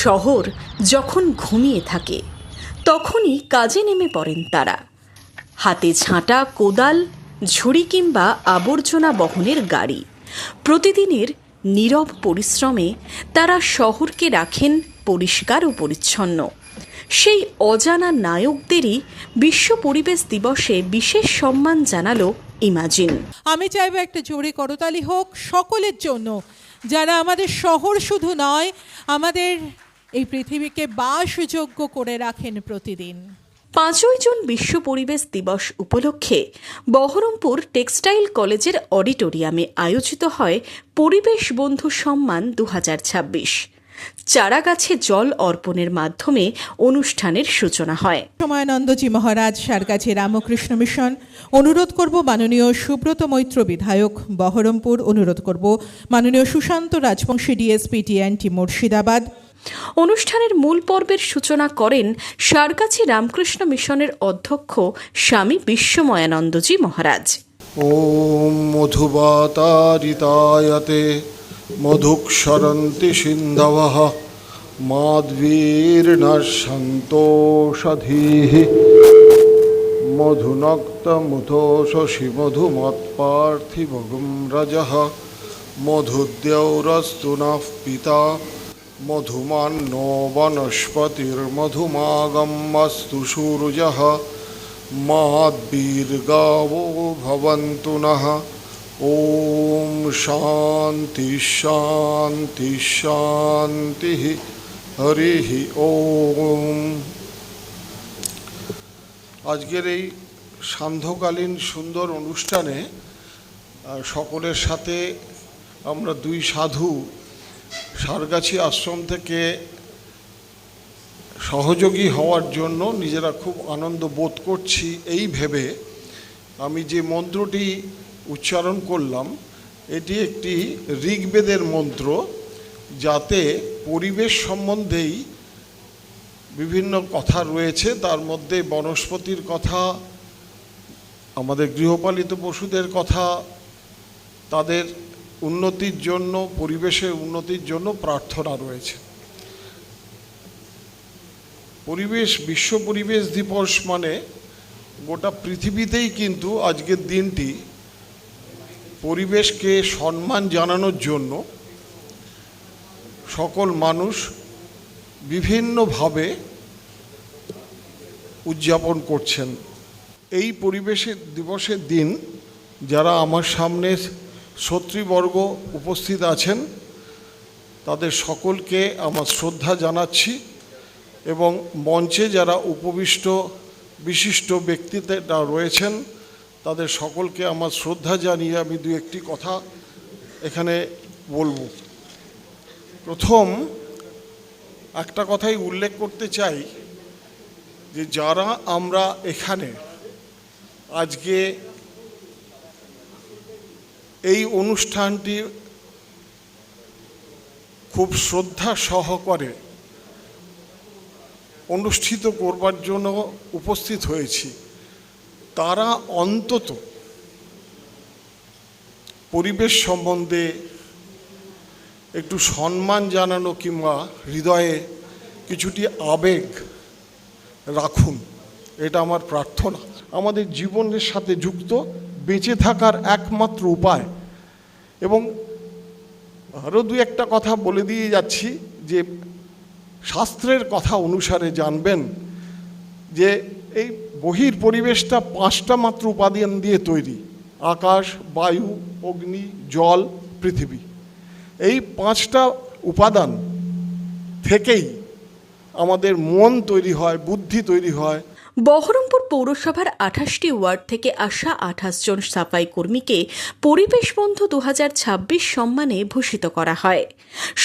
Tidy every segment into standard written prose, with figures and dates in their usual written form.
শহর যখন ঘুমিয়ে থাকে তখনই কাজে নেমে পড়েন তারা। হাতে ঝাঁটা, কোদাল, ঝুড়ি কিংবা আবর্জনা বহনের গাড়ি। প্রতিদিনের নীরব পরিশ্রমে তারা শহরকে রাখেন পরিষ্কার ও পরিচ্ছন্ন। সেই অজানা নায়কদেরই বিশ্ব পরিবেশ দিবসে বিশেষ সম্মান জানালো ইমাজিন। আমি চাইবো একটা জোরে করতালি হোক সকলের জন্য, যারা আমাদের শহর শুধু নয়, আমাদের এই পৃথিবীকে বাসযোগ্য করে রাখেন প্রতিদিন। 5ই জুন বিশ্ব পরিবেশ দিবস উপলক্ষে বহরমপুর টেক্সটাইল কলেজের অডিটোরিয়ামে আয়োজিত হয় পরিবেশ বন্ধু সম্মান 2026। চারা গাছে জল অর্পণের মাধ্যমে অনুষ্ঠানের সূচনা হয়। সময়ানন্দজি মহারাজ, সারগাছি রামকৃষ্ণ মিশন। অনুরোধ করব মাননীয় সুব্রত মৈত্র বিধায়ক বহরমপুর, অনুরোধ করব মাননীয় সুশান্ত রাজবংশী ডিএসপি টিএনটি মুর্শিদাবাদ। অনুষ্ঠানের মূল পর্বের সূচনা করেন সারগাছি রামকৃষ্ণ মিশনের অধ্যক্ষ স্বামী বিশ্বময়ানন্দজি মহারাজ। ওম মধুবাতারিতায়তে মধুক্ষরন্তি সিন্ধবঃ মাধ্বীর্নঃসন্তোষধীঃ মধুনক্তমুতোষসি মধুমৎপার্থিবগম রজঃ মধুদ্যৌরস্তু নঃ পিতা মধুমান্নো বনস্পতির্মধুমাগমস্তু সূর্যঃ মহাদ্বীর্গাবো ভবন্তু নঃ। ওম শান্তি শান্তি শান্তি হরি ওম। আজকের এই সান্ধ্যকালীন সুন্দর অনুষ্ঠানে সকলের সাথে আমরা দুই সাধু সারগাছি আশ্রম থেকে সহযোগী হওয়ার জন্য নিজেরা খুব আনন্দ বোধ করছি। এই ভেবে আমি যে মন্ত্রটি উচ্চারণ করলাম, এটি একটি ঋগ্বেদের মন্ত্র, যাতে পরিবেশ সম্বন্ধেই বিভিন্ন কথা রয়েছে। তার মধ্যে বনস্পতির কথা, আমাদের গৃহপালিত পশুদের কথা, তাদের উন্নতির জন্য, পরিবেশের উন্নতির জন্য প্রার্থনা রয়েছে। বিশ্ব পরিবেশ দিবস মানে গোটা পৃথিবীতেই কিন্তু আজকের দিনটি পরিবেশকে সম্মান জানানোর জন্য সকল মানুষ বিভিন্নভাবে উদযাপন করছেন। এই পরিবেশের দিবসের দিন যারা আমার সামনে শ্রোতৃবর্গ উপস্থিত আছেন, তাদের সকলকে আমার শ্রদ্ধা জানাচ্ছি এবং মঞ্চে যারা উপবিষ্ট বিশিষ্ট ব্যক্তিরা রয়েছেন, তাদের সকলকে আমার শ্রদ্ধা জানিয়ে আমি দু একটি কথা এখানে বলবো। প্রথম একটা কথাই উল্লেখ করতে চাই যে যারা আমরা এখানে আজকে এই অনুষ্ঠানটি খুব শ্রদ্ধা সহকারে অনুষ্ঠিত করবার জন্য উপস্থিত হয়েছি, তারা অন্তত পরিবেশ সম্বন্ধে একটু সম্মান জানানো কিংবা হৃদয়ে কিছুটি আবেগ রাখুন, এটা আমার প্রার্থনা। আমাদের জীবনের সাথে যুক্ত বেঁচে থাকার একমাত্র উপায়। এবং আরও দু একটা কথা বলে দিয়ে যাচ্ছি যে শাস্ত্রের কথা অনুসারে জানবেন যে এই বহির পরিবেশটা 5টা মাত্র উপাদান দিয়ে তৈরি: আকাশ, বায়ু, অগ্নি, জল, পৃথিবী। এই 5টা উপাদান থেকেই আমাদের মন তৈরি হয়, বুদ্ধি তৈরি হয়। বহরমপুর পৌরসভার 28টি ওয়ার্ড থেকে আসা 28 জন সাফাই কর্মীকে পরিবেশ বন্ধু 2026 সম্মানে ভূষিত করা হয়।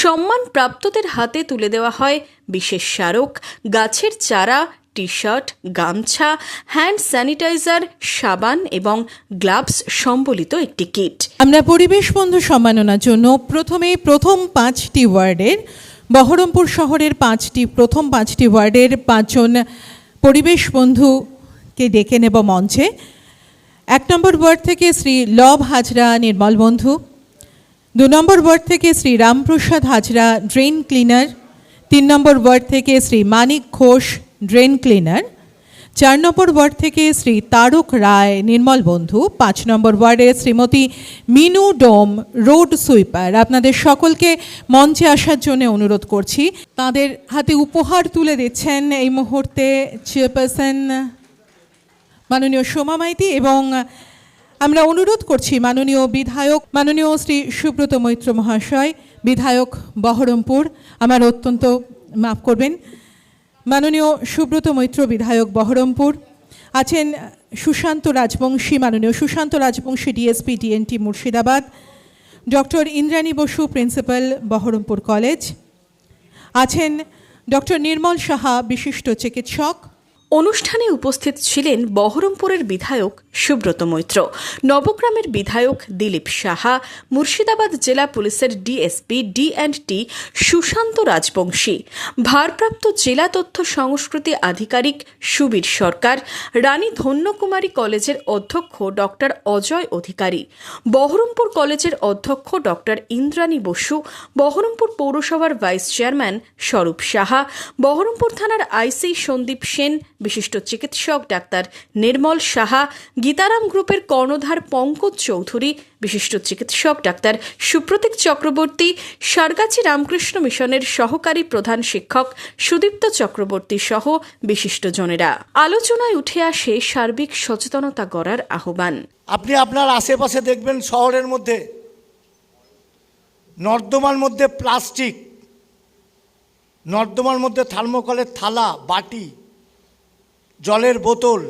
সম্মান প্রাপ্তদের হাতে তুলে দেওয়া হয় বিশেষ স্মারক, গাছের চারা, টি শার্ট, গামছা, হ্যান্ড স্যানিটাইজার, সাবান এবং গ্লাভস সম্বলিত একটি কিট। আমরা পরিবেশ বন্ধু সম্মাননার জন্য প্রথম 5টি ওয়ার্ডের, বহরমপুর শহরের প্রথম 5টি ওয়ার্ডের 5 জন পরিবেশ বন্ধুকে ডেকে নেব মঞ্চে। 1 নম্বর ওয়ার্ড থেকে শ্রী লব হাজরা, নির্মল বন্ধু। 2 নম্বর ওয়ার্ড থেকে শ্রী রামপ্রসাদ হাজরা, ড্রেন ক্লিনার। 3 নম্বর ওয়ার্ড থেকে শ্রী মানিক ঘোষ, ড্রেন ক্লিনার। 4 নম্বর ওয়ার্ড থেকে শ্রী তারক রায়, নির্মল বন্ধু। 5 নম্বর ওয়ার্ডে শ্রীমতী মিনু ডোম, রোড সুইপার। আপনাদের সকলকে মঞ্চে আসার জন্য অনুরোধ করছি। তাদের হাতে উপহার তুলে দিচ্ছেন এই মুহূর্তে চেয়ারপারসন মাননীয় সোমা মাইতি, এবং আমরা অনুরোধ করছি মাননীয় বিধায়ক, মাননীয় শ্রী সুব্রত মৈত্র মহাশয়, বিধায়ক বহরমপুর, আমার অত্যন্ত মাফ করবেন, মাননীয় সুব্রত মৈত্র বিধায়ক বহরমপুর, আছেন সুশান্ত রাজবংশী, মাননীয় Sushanta Rajbanshi, DSP DNT Murshidabad, doctor Indrani Basu, principal Baharampur college, আছেন ডক্টর নির্মল সাহা, বিশিষ্ট চিকিৎসক। অনুষ্ঠানে উপস্থিত ছিলেন বহরমপুরের বিধায়ক সুব্রত মৈত্র, নবগ্রামের বিধায়ক দিলীপ সাহা, মুর্শিদাবাদ জেলা পুলিশের ডিএসপি ডি&টি সুশান্ত রাজবংশী, ভারপ্রাপ্ত জেলা তথ্য সংস্কৃতি আধিকারিক সুবীর সরকার, রানী ধন্যকুমারী কলেজের অধ্যক্ষ ডক্টর অজয় অধিকারী, বহরমপুর কলেজের অধ্যক্ষ ডক্টর ইন্দ্রাণী বসু, বহরমপুর পৌরসভার ভাইস চেয়ারম্যান স্বরূপ সাহা, বহরমপুর থানার আইসি সন্দীপ সেন, বিশিষ্ট চিকিৎসক ডাক্তার নির্মল সাহা, গীতারাম গ্রুপের কর্ণধার পঙ্কজ চৌধুরী, বিশিষ্ট চিকিৎসক ডাক্তার সুপ্রতীক চক্রবর্তী, সারগাছি রামকৃষ্ণ মিশনের সহকারী প্রধান শিক্ষক সুদীপ্ত চক্রবর্তী সহ বিশিষ্টজনেরা। আলোচনায় উঠে আসে সার্বিক সচেতনতা গড়ার আহ্বান। আপনি আপনার আশেপাশে দেখবেন শহরের মধ্যে নর্দমার মধ্যে প্লাস্টিক, নর্দমার মধ্যে থার্মোকলের থালা, বাটি, জলের বোতল।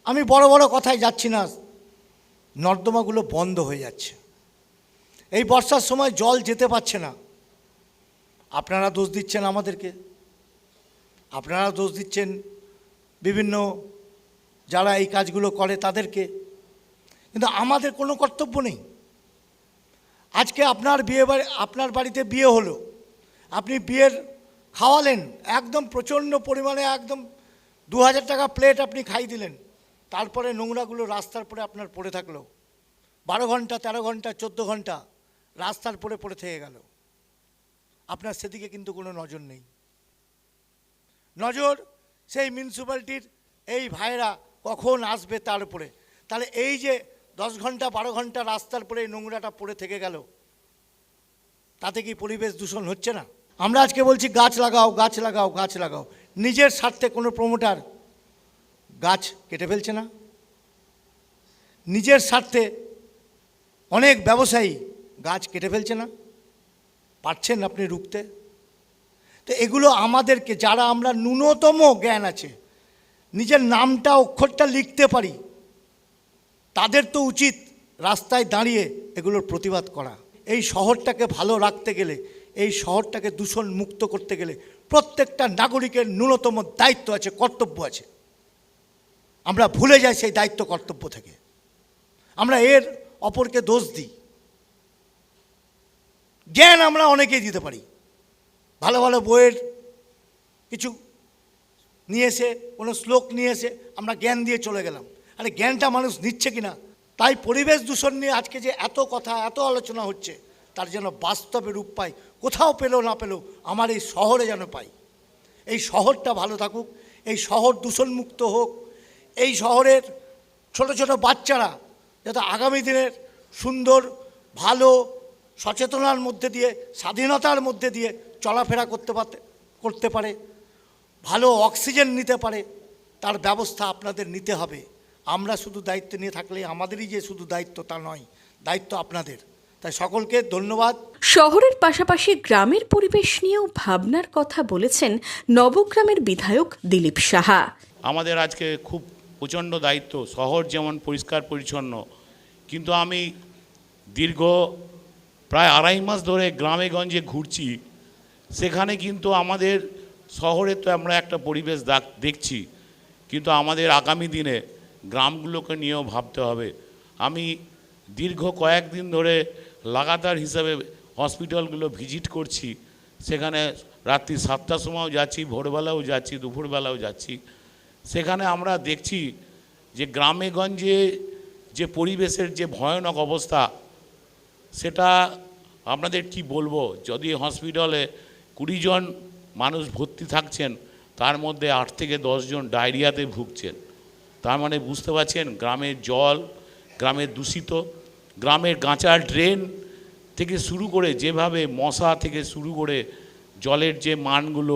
আমি বড় বড় কথায় যাচ্ছি না, নর্দমাগুলো বন্ধ হয়ে যাচ্ছে। এই বর্ষার সময় জল যেতে পারছে না। আপনারা দোষ দিচ্ছেন আমাদেরকে, আপনারা দোষ দিচ্ছেন বিভিন্ন যারা এই কাজগুলো করে তাদেরকে, কিন্তু আমাদের কোনো কর্তব্য নেই। আজকে আপনার বাড়িতে বিয়ে হলো, আপনি বিয়ের খাওয়ালেন, একদম প্রচণ্ড পরিমাণে, একদম 2000 টাকা প্লেট আপনি খাই দিলেন, তারপরে নোংরাগুলো রাস্তার পরে আপনার পড়ে থাকলো, 12 ঘন্টা 13 ঘন্টা 14 ঘন্টা রাস্তার পরে পড়ে থেকে গেল। আপনার সেদিকে কিন্তু কোনো নজর নেই। নজর সেই মিউনিসিপ্যালিটির এই ভাইরা কখন আসবে তার উপরে। তাহলে এই যে 10 ঘন্টা 12 ঘন্টা রাস্তার পরে নোংরাটা পড়ে থেকে গেল, তাতে কি পরিবেশ দূষণ হচ্ছে না? আমরা আজকে বলছি গাছ লাগাও, গাছ লাগাও, গাছ লাগাও। নিজের স্বার্থে কোনো প্রমোটার গাছ কেটে ফেলছে না? নিজের স্বার্থে অনেক ব্যবসায়ী গাছ কেটে ফেলছে না? পারছেন আপনি রুখতে? তো এগুলো আমাদেরকে, যারা আমরা ন্যূনতম জ্ঞান আছে, নিজের নামটা অক্ষরটা লিখতে পারি, তাদের তো উচিত রাস্তায় দাঁড়িয়ে এগুলোর প্রতিবাদ করা। এই শহরটাকে ভালো রাখতে গেলে, এই শহরটাকে দূষণ মুক্ত করতে গেলে প্রত্যেকটা নাগরিকের ন্যূনতম দায়িত্ব আছে, কর্তব্য আছে। আমরা ভুলে যাই সেই দায়িত্ব কর্তব্য থেকে, আমরা এর অপরকে দোষ দিই। জ্ঞান আমরা অনেকেই দিতে পারি, ভালো ভালো বইয়ের কিছু নিয়ে এসে, কোনো শ্লোক নিয়ে এসে আমরা জ্ঞান দিয়ে চলে গেলাম। আরে জ্ঞানটা মানুষ নিচ্ছে কিনা? তাই পরিবেশ দূষণ নিয়ে আজকে যে এত কথা, এত আলোচনা হচ্ছে, তার যেন বাস্তবে রূপ পায়। কোথাও পেলেও না পেলেও আমার এই শহরে যেন পাই। এই শহরটা ভালো থাকুক, এই শহর দূষণমুক্ত হোক, এই শহরের ছোট ছোট বাচ্চারা যাতে আগামী দিনের সুন্দর ভালো সচেতনার মধ্যে দিয়ে, স্বাধীনতার মধ্যে দিয়ে চলাফেরা করতে পারে, ভালো অক্সিজেন নিতে পারে, তার ব্যবস্থা আপনাদের নিতে হবে। আমরা শুধু দায়িত্ব নিয়ে থাকলে আমাদেরই যে শুধু দায়িত্ব তা নয়, দায়িত্ব আপনাদের। তাই সকলকে ধন্যবাদ। শহরের পাশাপাশি গ্রামের পরিবেশ নিয়েও ভাবনার কথা বলেছেন নবগ্রামের বিধায়ক দিলীপ সাহা। আমাদের আজকে খুব প্রচণ্ড দায়িত্ব, শহর যেমন পরিষ্কার পরিচ্ছন্ন, কিন্তু আমি দীর্ঘ প্রায় 2.5 মাস ধরে গ্রামে গঞ্জে ঘুরছি। সেখানে কিন্তু আমাদের শহরে তো আমরা একটা পরিবেশ দেখছি, কিন্তু আমাদের আগামী দিনে গ্রামগুলোকে নিয়েও ভাবতে হবে। আমি দীর্ঘ কয়েকদিন ধরে লাগাতার হিসাবে হসপিটালগুলো ভিজিট করছি। সেখানে রাত্রি 7টার সময়ও যাচ্ছি, ভোরবেলাও যাচ্ছি, দুপুরবেলাও যাচ্ছি। সেখানে আমরা দেখছি যে গ্রামে গঞ্জে যে পরিবেশের যে ভয়ানক অবস্থা, সেটা আপনাদের কি বলবো। যদি হসপিটালে 20 জন মানুষ ভর্তি থাকছেন, তার মধ্যে 8 থেকে 10 জন ডায়রিয়াতে ভুগছেন। তার মানে বুঝতে পারছেন গ্রামের জল, গ্রামের দূষিত, গ্রামের কাঁচা ড্রেন থেকে শুরু করে যেভাবে মশা থেকে শুরু করে জলের যে মানগুলো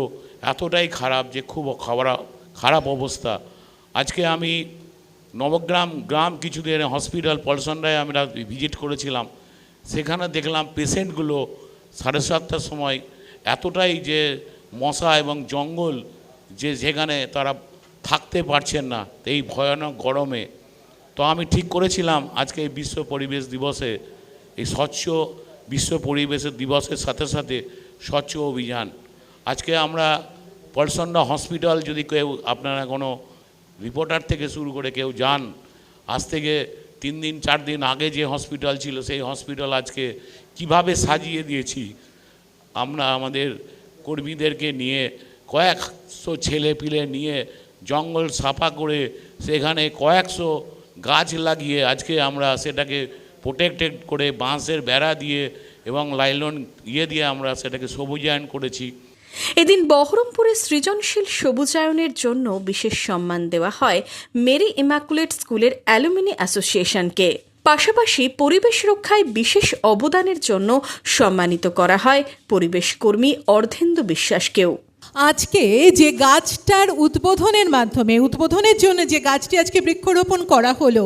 এতটাই খারাপ যে খুব খারাপ অবস্থা। আজকে আমি নবগ্রাম গ্রাম কিছুদিন হসপিটাল পলসনরায় আমরা ভিজিট করেছিলাম। সেখানে দেখলাম পেশেন্টগুলো 7:30টার সময় এতটাই যে মশা এবং জঙ্গল যে যেখানে তারা থাকতে পারছেন না এই ভয়ানক গরমে। তো আমি ঠিক করেছিলাম আজকে এই বিশ্ব পরিবেশ দিবসে এই স্বচ্ছ বিশ্ব পরিবেশ দিবসের সাথে সাথে স্বচ্ছ অভিযান। আজকে আমরা পলসনরা হসপিটাল যদি কেউ আপনারা কোনো রিপোর্টার থেকে শুরু করে কেউ যান, আজ থেকে 3 দিন 4 দিন আগে যে হসপিটাল ছিল সেই হসপিটাল আজকে কিভাবে সাজিয়ে দিয়েছি আমরা আমাদের কর্মীদেরকে নিয়ে, কয়েকশো ছেলে পিলে নিয়ে জঙ্গল সাফা করে সেখানে কয়েকশো গাছ লাগিয়ে আজকে আমরা সেটাকে প্রোটেক্টেড করে বাঁশের বেড়া দিয়ে এবং লাইলন দিয়ে আমরা সেটাকে সবুজায়ন করেছি। এদিন বহরমপুরে সৃজনশীল সবুজায়নের জন্য বিশেষ সম্মান দেওয়া হয় মেরি ইমাকুলেট স্কুলের অ্যালুমিনি অ্যাসোসিয়েশনকে। পাশাপাশি পরিবেশ রক্ষায় বিশেষ অবদানের জন্য সম্মানিত করা হয় পরিবেশ কর্মী অর্ধেন্দু বিশ্বাসকেও। আজকে যে গাছটার উদ্বোধনের জন্য যে গাছটি আজকে বৃক্ষরোপণ করা হলো,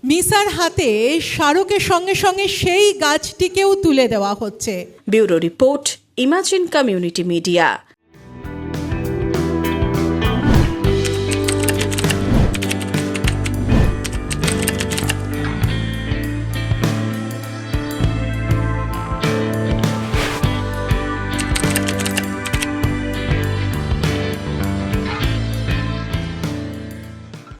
মিসার হাতে স্মারকের সঙ্গে সঙ্গে সেই গাছটিকেও তুলে দেওয়া হচ্ছে। Bureau report, imagine community media.